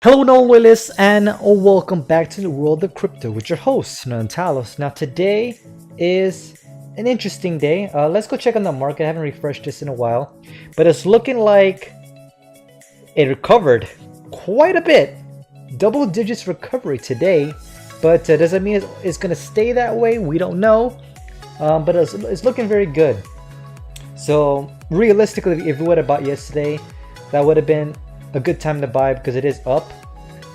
Hello, Noelis, and welcome back to the world of crypto with your host, Nantalos. Now, today is an interesting day. Let's go check on the market. I haven't refreshed this in a while, but it's looking like it recovered quite a bit. Double digits recovery today, but does that mean it's going to stay that way? We don't know, but it's looking very good. So, realistically, if we would have bought yesterday, that would have been a good time to buy because it is up.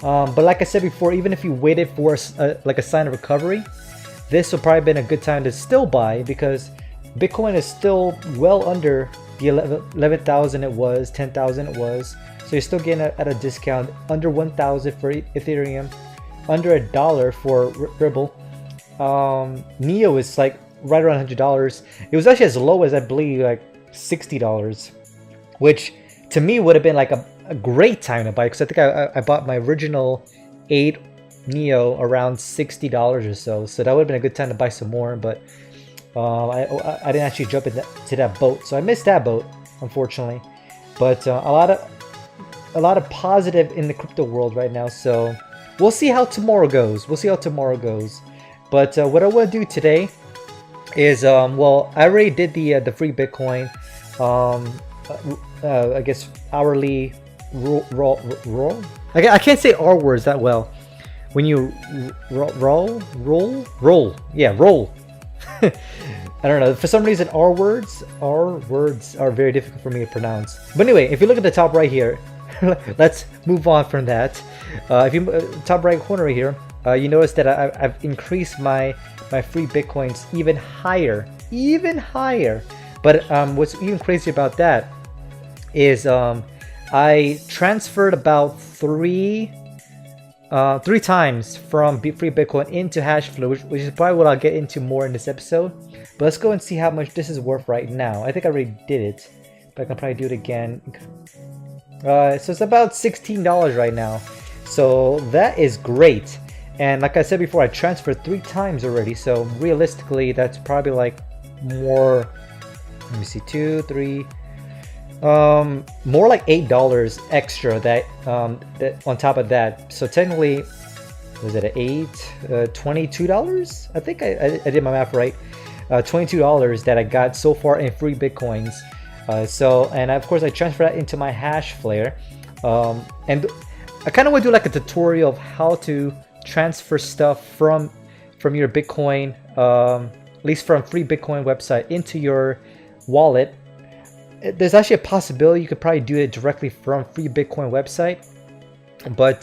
But like I said before, even if you waited for like a sign of recovery, this would probably been a good time to still buy because Bitcoin is still well under the 11,000 it was, 10,000 it was. So you're still getting at a discount, under 1,000 for Ethereum, under $1 for Ripple. Neo is like right around $100. It was actually as low as I believe like $60, which to me would have been like a great time to buy because I think I bought my original 8 Neo around $60 or so. So that would have been a good time to buy some more, but I didn't actually jump into that boat, so I missed that boat, unfortunately. But a lot of positive in the crypto world right now, so we'll see how tomorrow goes. But what I want to do today is well, I already did the free Bitcoin. I guess hourly roll. I can't say R words that well. When you roll. Yeah, roll. I don't know. For some reason, R words are very difficult for me to pronounce. But anyway, if you look at the top right here, let's move on from that. If you top right corner right here, you notice that I've increased my free Bitcoins even higher. But what's even crazy about that is I transferred about three times from free Bitcoin into Hashflare, which is probably what I'll get into more in this episode. But let's go and see how much this is worth right now. I think I already did it, but I can probably do it again. So it's about $16 right now. So that is great. And like I said before, I transferred 3 times already. So realistically, that's probably like more. Let me see, 2, 3. More like $8 extra that on top of that. So technically, was it $22? I think I did my math right. $22 that I got so far in free Bitcoins. And of course I transfer that into my Hashflare. And I kind of want to do like a tutorial of how to transfer stuff from your Bitcoin, at least from free Bitcoin website, into your wallet. There's actually a possibility you could probably do it directly from free Bitcoin website, but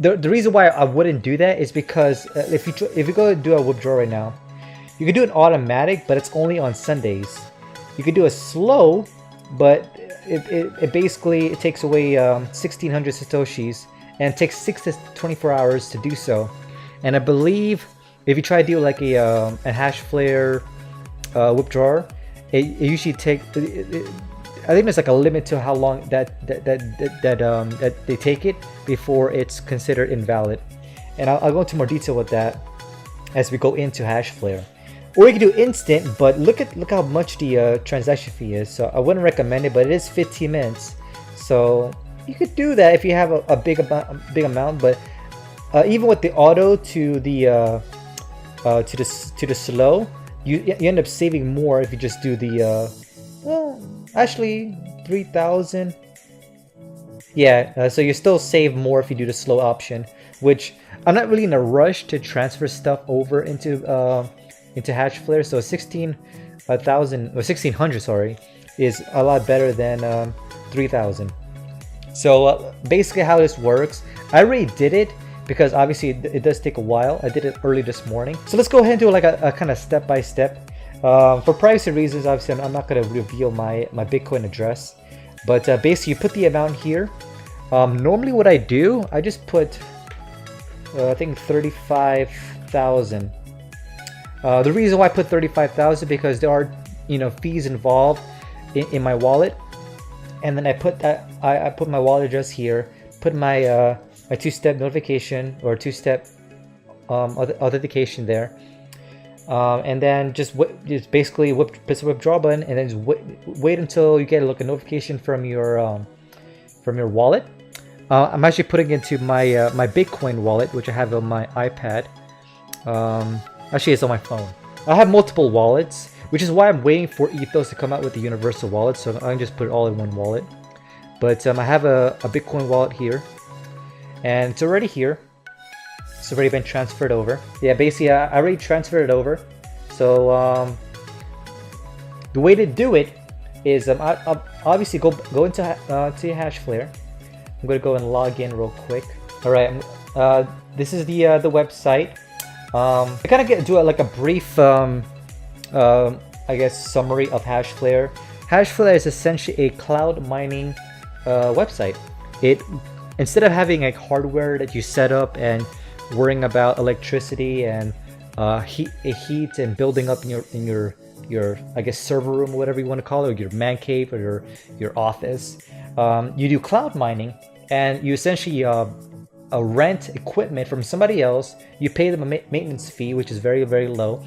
the reason why I wouldn't do that is because if you go do a withdrawal right now, you can do an automatic, but it's only on Sundays. You could do a slow, but it basically takes away 1,600 satoshis, and it takes 6 to 24 hours to do so. And I believe if you try to do like a Hashflare withdrawal, it usually takes. I think there's like a limit to how long that they take it before it's considered invalid. And I'll go into more detail with that as we go into Hashflare. Or you can do instant, but look how much the transaction fee is. So I wouldn't recommend it, but it is 15 minutes. So you could do that if you have a big amount. But even with the auto to the slow, you end up saving more if you just do the well, actually 3,000. Yeah, so you still save more if you do the slow option, which I'm not really in a rush to transfer stuff over into Hashflare. So 16,000 or 1,600, sorry, is a lot better than 3,000. So basically how this works, I already did it because obviously it does take a while. I did it early this morning. So let's go ahead and do like a kind of step-by-step. For privacy reasons, obviously I'm not going to reveal my Bitcoin address. But basically you put the amount here. Normally what I do, I just put, I think 35,000. The reason why I put 35,000 because there are, fees involved in my wallet. And then I put my wallet address here, put my my 2-step notification or 2-step authentication there, and then just basically press the withdraw button, and then just wait until you get a notification from your wallet. I'm actually putting into my my Bitcoin wallet, which I have on my iPad. Actually, it's on my phone. I have multiple wallets, which is why I'm waiting for Ethos to come out with the universal wallet, so I can just put it all in one wallet. But I have a Bitcoin wallet here, and it's already here. It's already been transferred over. Yeah, basically, I already transferred it over. So the way to do it is I'll obviously go into Hashflare. I'm gonna go and log in real quick. All right, this is the website. I kind of do like a brief, I guess, summary of Hashflare. Hashflare is essentially a cloud mining website. Instead of having like hardware that you set up and worrying about electricity and heat and building up in your I guess server room or whatever you want to call it, or your man cave or your office, you do cloud mining, and you essentially rent equipment from somebody else. You pay them a maintenance fee, which is very, very low,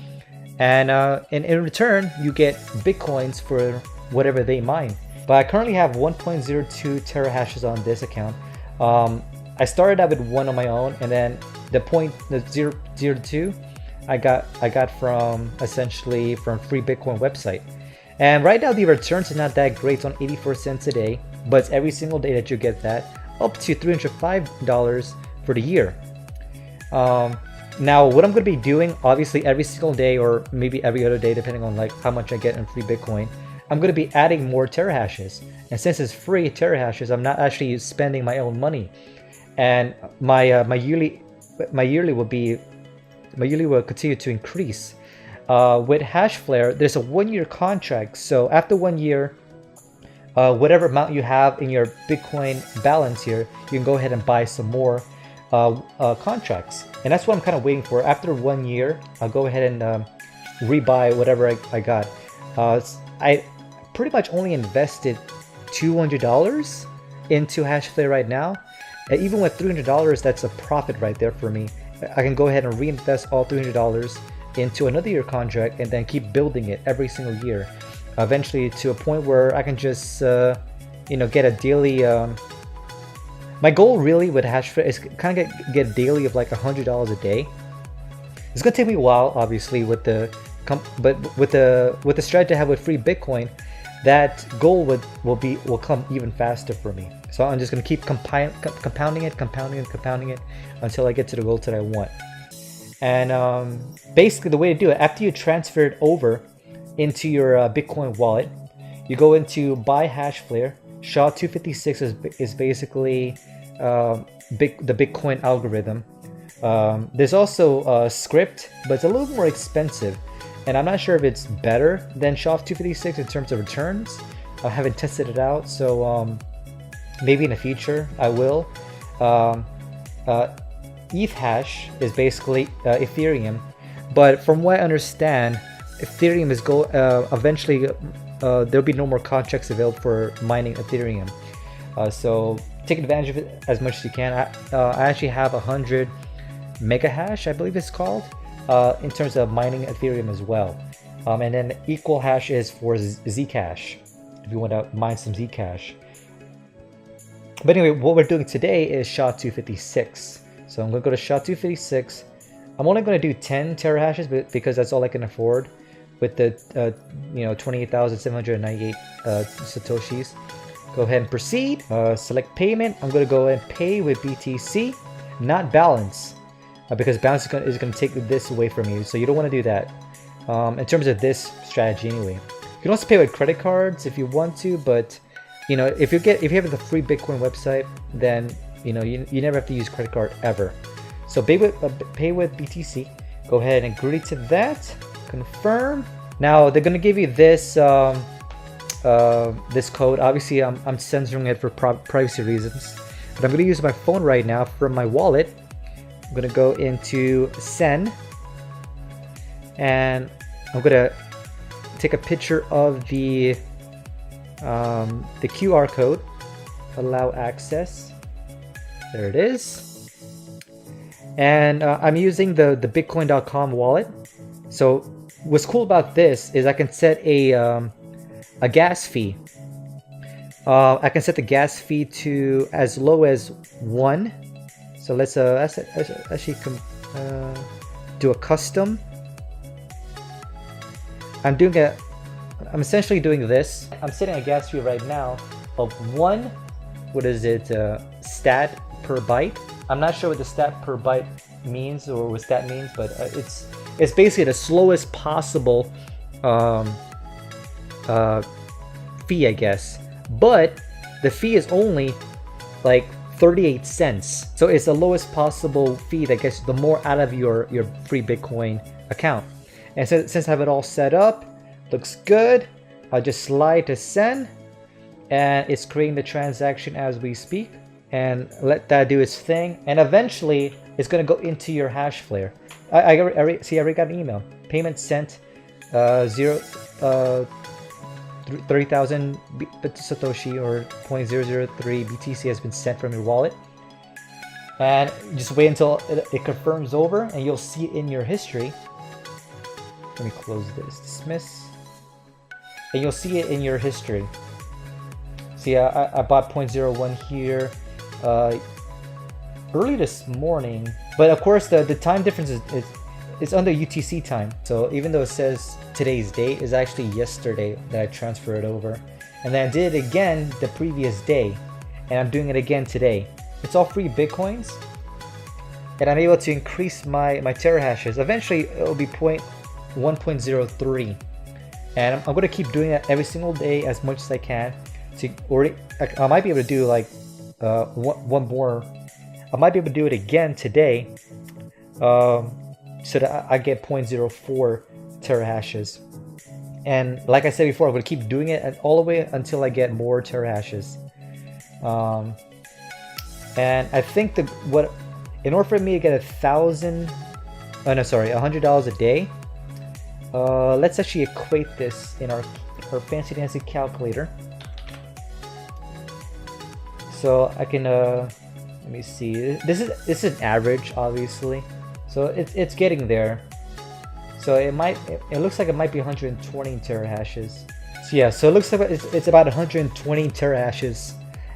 and in return you get bitcoins for whatever they mine. But I currently have 1.02 terahashes on this account. I started out with one on my own, and then the 0.002 I got from essentially from Free Bitcoin website. And right now the returns are not that great. It's on 84 cents a day, but it's every single day that you get that, up to $305 for the year. Now what I'm going to be doing, obviously every single day, or maybe every other day depending on like how much I get in Free Bitcoin, I'm going to be adding more terahashes. And since it's free terahashes, I'm not actually spending my own money. And my yearly will continue to increase. With Hashflare, there's a 1-year contract. So after 1 year, whatever amount you have in your Bitcoin balance here, you can go ahead and buy some more contracts. And that's what I'm kind of waiting for. After 1 year, I'll go ahead and rebuy whatever I got. I pretty much only invested $200 into Hashflare right now. And even with $300, that's a profit right there for me. I can go ahead and reinvest all $300 into another year contract and then keep building it every single year, eventually to a point where I can just get a daily. My goal really with Hashflare is kind of get a daily of like $100 a day. It's gonna take me a while, obviously, with the strategy I have with Free Bitcoin. That goal will come even faster for me. So I'm just gonna keep compounding it until I get to the goal that I want. And basically, the way to do it, after you transfer it over into your Bitcoin wallet, you go into Buy Hashflare. SHA-256 is basically the Bitcoin algorithm. There's also a script, but it's a little more expensive. And I'm not sure if it's better than SHA-256 in terms of returns. I haven't tested it out, so maybe in the future I will. ETH hash is basically Ethereum, but from what I understand, Ethereum is eventually there'll be no more contracts available for mining Ethereum. So take advantage of it as much as you can. I actually have 100 mega hash, I believe it's called. In terms of mining Ethereum as well. And then equal hash is for Zcash, if you want to mine some Zcash. But anyway, what we're doing today is SHA-256. So I'm going to go to SHA-256. I'm only going to do 10 terahashes because that's all I can afford with the 28,798 Satoshis. Go ahead and proceed. Select payment. I'm going to go and pay with BTC, not balance. Because balance is going to take this away from you, so you don't want to do that. In terms of this strategy, anyway, you can also pay with credit cards if you want to, but if you have the Free Bitcoin website, then you never have to use credit card ever. So pay with BTC. Go ahead and agree to that. Confirm. Now they're going to give you this this code. Obviously, I'm censoring it for privacy reasons, but I'm going to use my phone right now from my wallet. I'm gonna go into send, and I'm gonna take a picture of the QR code. Allow access. There it is. And I'm using the Bitcoin.com wallet. So what's cool about this is I can set a gas fee I can set the gas fee to as low as 1. So let's actually do a custom. I'm essentially doing this. I'm setting a gas fee right now of 1, what is it, stat per byte. I'm not sure what the stat per byte means or what stat means, but it's basically the slowest possible fee, I guess. But the fee is only like 38 cents. So it's the lowest possible fee that gets the more out of your free Bitcoin account. And so, since I have it all set up, looks good, I'll just slide to send, and it's creating the transaction as we speak, and let that do its thing, and eventually it's going to go into your Hashflare. I already got an email. Payment sent, 30,000 Satoshi or 0.003 BTC has been sent from your wallet. And just wait until it confirms over, and you'll see it in your history. Let me close this. Dismiss. And you'll see it in your history. See, I bought 0.01 here early this morning. But of course, the time difference is under UTC time. So even though it says today's date, is actually yesterday that I transferred it over. And then I did it again the previous day. And I'm doing it again today. It's all free Bitcoins. And I'm able to increase my terahashes. Eventually, it will be 1.03. And I'm going to keep doing that every single day as much as I can. I might be able to do like one more. I might be able to do it again today, so that I get 0.04 terahashes. And like I said before, I'm going to keep doing it all the way until I get more terahashes. And I think in order for me to get $100 a day. Let's actually equate this in our fancy dancy calculator. So I can let me see. This is an average, obviously. So it's getting there. So it looks like it might be 120 terahashes. So yeah, so it looks like it's about 120 terahashes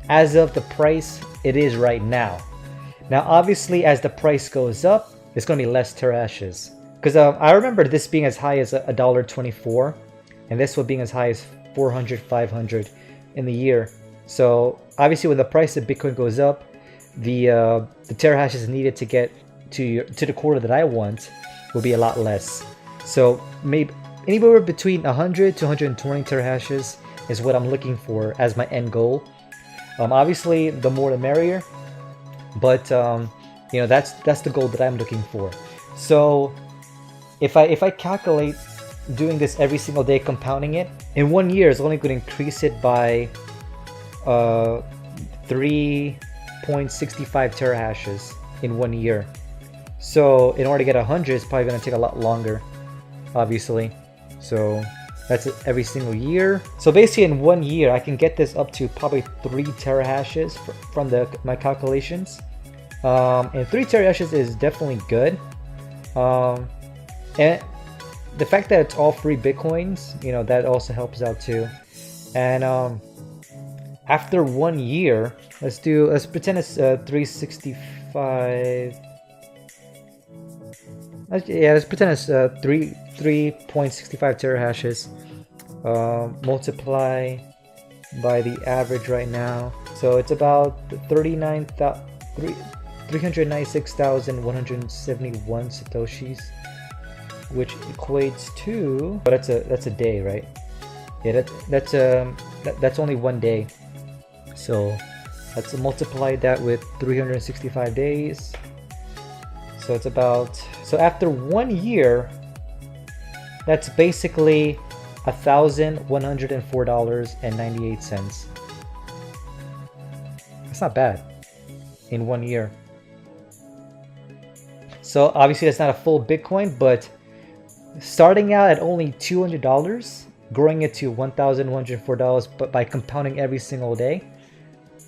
as of the price it is right now. Now obviously as the price goes up, it's going to be less terahashes. Because I remember this being as high as $1.24, and this one being as high as 400, 500 in the year. So obviously, when the price of Bitcoin goes up, the terahashes needed to get to the quarter that I want will be a lot less. So maybe anywhere between 100 to 120 terahashes is what I'm looking for as my end goal. Obviously, the more the merrier, but that's the goal that I'm looking for. So if I calculate doing this every single day, compounding it, in 1 year it's only going to increase it by 3.65 terahashes in 1 year. So in order to get 100, it's probably going to take a lot longer, obviously. So that's every single year. So basically in 1 year, I can get this up to probably 3 terahashes from my calculations. And 3 terahashes is definitely good. And the fact that it's all free Bitcoins, that also helps out too. And after 1 year, let's pretend it's 365. Let's pretend it's 3.65 terahashes. Multiply by the average right now. So it's about 396,171 satoshis, which equates to, but that's a day, right? Yeah, that's only 1 day. So let's multiply that with 365 days. So it's after 1 year, that's basically $1,104.98. That's not bad in 1 year. So obviously that's not a full Bitcoin, but starting out at only $200, growing it to $1,104, but by compounding every single day,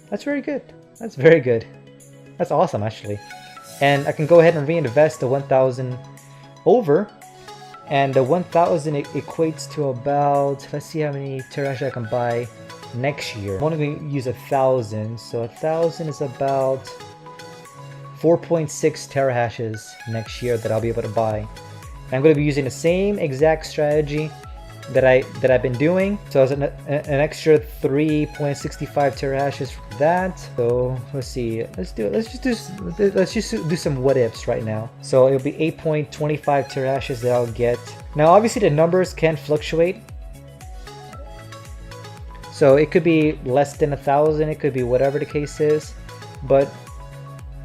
that's very good. That's very good. That's awesome, actually. And I can go ahead and reinvest the 1,000 over, and the 1,000 equates to about, let's see how many terahashes I can buy. next year. I'm only going to use 1,000, so 1,000 is about 4.6 terahashes next year that I'll be able to buy. And I'm going to be using the same exact strategy that I've been doing. So it's an extra 3.65 terahashes for that. So let's see. Let's just do some what ifs right now. So it'll be 8.25 terahashes that I'll get. Now obviously the numbers can fluctuate. So it could be less than 1,000. It could be whatever the case is. But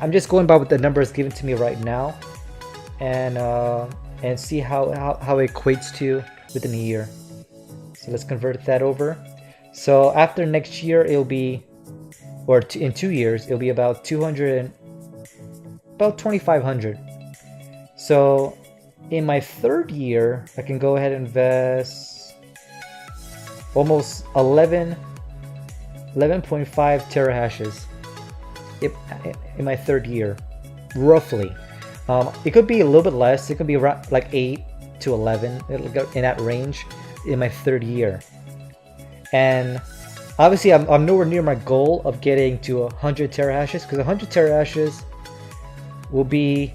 I'm just going by what the numbers given to me right now, and see how it equates to within a year. So let's convert that over. So after next year, it'll be, or in 2 years, it'll be about 2,500. So in my third year, I can go ahead and invest almost 11.5 terahashes in my third year, roughly. It could be a little bit less. It could be around like 8 to 11. It'll go in that range in my third year. And obviously I'm nowhere near my goal of getting to 100 terahashes, because 100 terahashes will be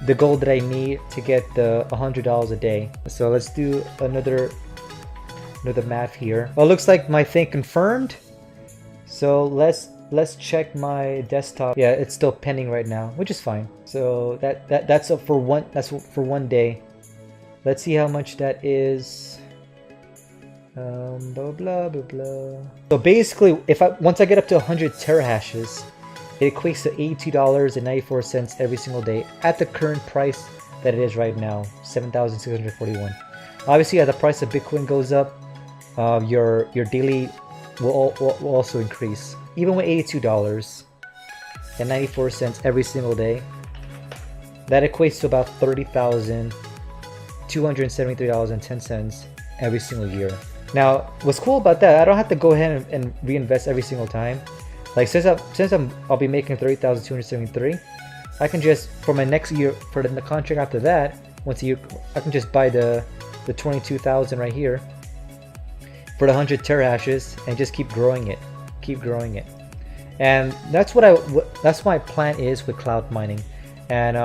the goal that I need to get the $100 a day. So let's do another math here. Well, it looks like my thing confirmed. So let's check my desktop. Yeah, it's still pending right now, which is fine. So that's up for one day. Let's see how much that is. Blah blah blah blah. So basically, once I get up to 100 terahashes, it equates to $82.94 every single day at the current price that it is right now, 7,641. Obviously, as the price of Bitcoin goes up, your daily will also increase. Even with $82.94 every single day, that equates to about $30,273.10 every single year. Now, what's cool about that, I don't have to go ahead and reinvest every single time. Like since I'll be making 30,273, I can just, for my next year, for the contract after that, once a year, I can just buy the 22,000 right here for the 100 terahashes and just keep growing it. And that's that's my plan is with cloud mining. And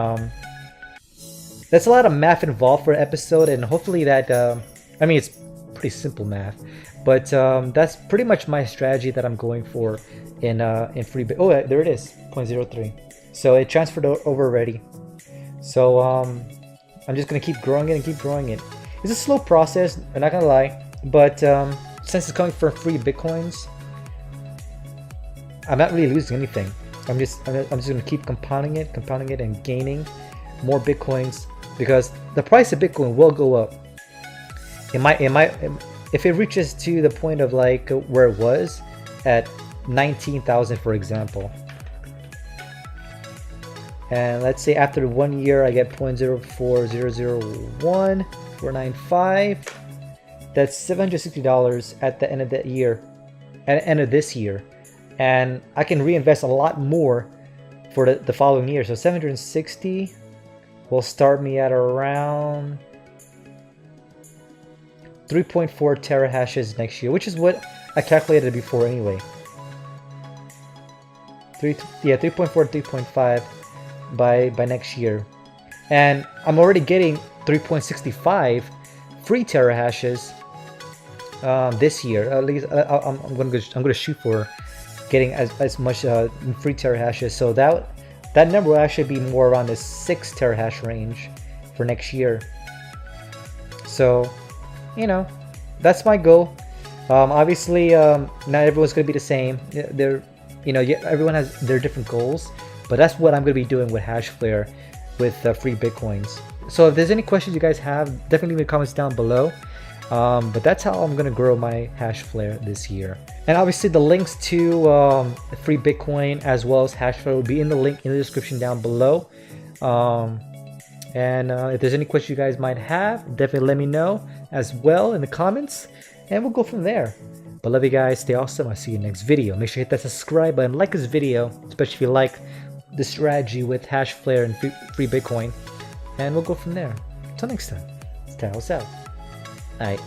that's a lot of math involved for an episode, and hopefully that I mean, it's pretty simple math, but that's pretty much my strategy that I'm going for in free. Oh, there it is, 0.03. So it transferred over already. So I'm just gonna keep growing it. It's a slow process, I'm not gonna lie, but since it's coming for free bitcoins, I'm not really losing anything. I'm just gonna keep compounding it and gaining more bitcoins, because the price of Bitcoin will go up. If it reaches to the point of like where it was at 19,000, for example, and let's say after 1 year I get 0.04001,495, that's $760 at the end of that year, at the end of this year. And I can reinvest a lot more for the following year. So 760 will start me at around 3.4 terahashes next year, which is what I calculated before anyway. 3.4, 3.5 by next year. And I'm already getting 3.65 free terahashes this year. At least I'm gonna shoot for getting as much free terahashes, so that number will actually be more around the 6 terahash range for next year. So, you know, that's my goal. Obviously, not everyone's gonna be the same. Everyone has their different goals, but that's what I'm gonna be doing with Hashflare, with free bitcoins. So if there's any questions you guys have, definitely leave the comments down below. But that's how I'm gonna grow my Hashflare this year. And obviously the links to free Bitcoin as well as Hashflare will be in the link in the description down below. If there's any questions you guys might have, definitely let me know as well in the comments, and we'll go from there. But love you guys, stay awesome, I'll see you in the next video. Make sure you hit that subscribe button, like this video, especially if you like the strategy with Hashflare and free Bitcoin, and we'll go from there. Until next time, stay out. Alright.